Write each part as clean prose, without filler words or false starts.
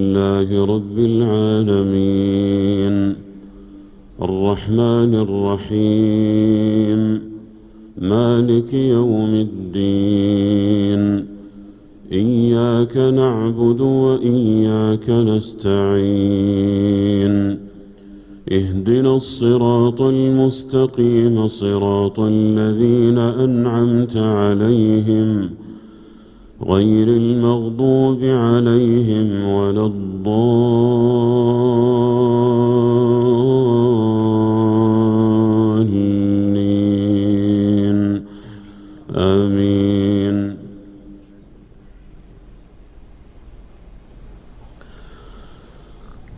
لله رب العالمين الرحمن الرحيم مالك يوم الدين إياك نعبد وإياك نستعين اهدنا الصراط المستقيم صراط الذين أنعمت عليهم غير المغضوب عليهم ولا الضالين آمين.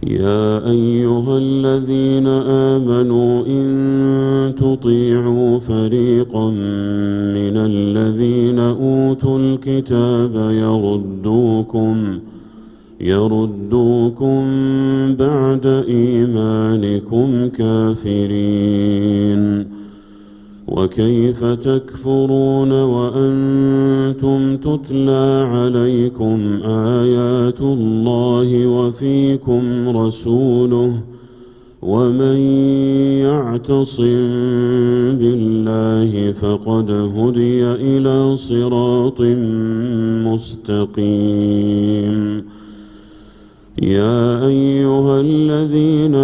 يا أيها الذين آمنوا إن تطيعوا فريقا من الذين أوتوا الكتاب يردوكم بعد إيمانكم كافرين وكيف تكفرون وأنتم تتلى عليكم آيات الله وفيكم رسوله ومن يعتصم بالله فقد هدي إلى صراط مستقيم. يا أيها الذين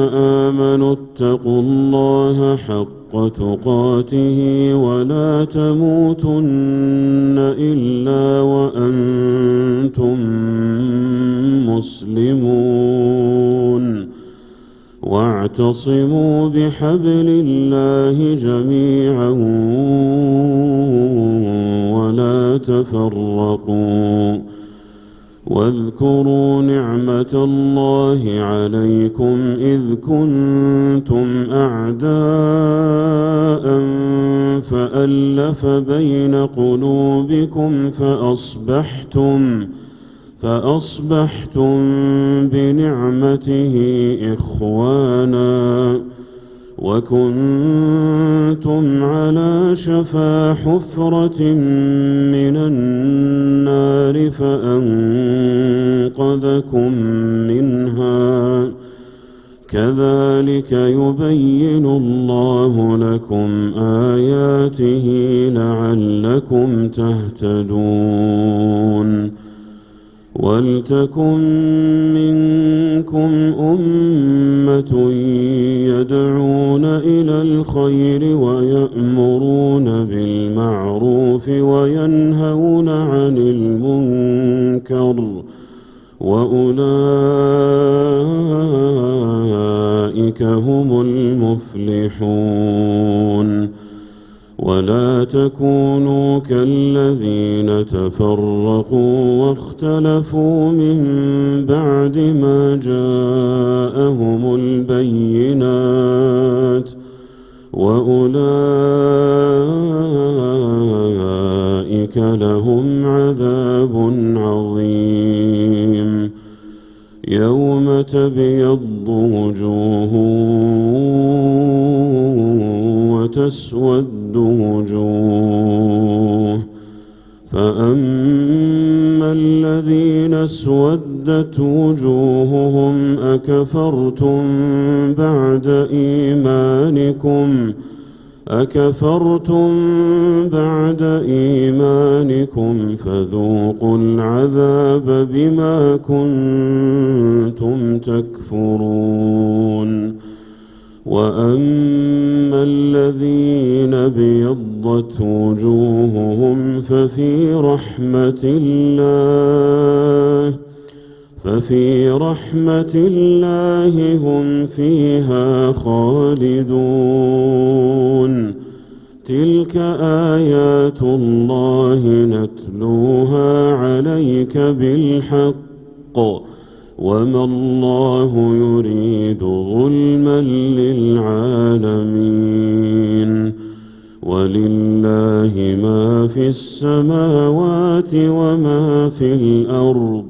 آمنوا اتقوا الله حق تقاته ولا تموتن إلا وأنتم مسلمون واعتصموا بحبل الله جميعا ولا تفرقوا واذكروا نعمة الله عليكم إذ كنتم أعداء فألف بين قلوبكم فأصبحتم بنعمته إخوانا وكنتم على شفا حفرة من النار فأنقذكم منها كذلك يبين الله لكم آياته لعلكم تهتدون. ولتكن منكم أمة يدعون إلى الخير ويأمرون بالمعروف وينهون عن المنكر وأولئك هم المفلحون. ولا تكونوا كالذين تفرقوا واختلفوا من بعد ما جاءهم البينات وأولئك لهم عذاب عظيم. يوم تبيض وجوه وتسود وجوه فأما الذين اسودت وجوههم أكفرتم بعد إيمانكم فذوقوا العذاب بما كنتم تكفرون. وأما الذين ابيضت وجوههم ففي رحمة الله هم فيها خالدون. تلك آيات الله نتلوها عليك بالحق وما الله يريد ظلما للعالمين. ولله ما في السماوات وما في الأرض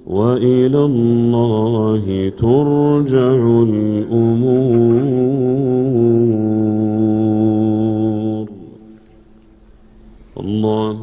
وإلى الله ترجع الأمور. الله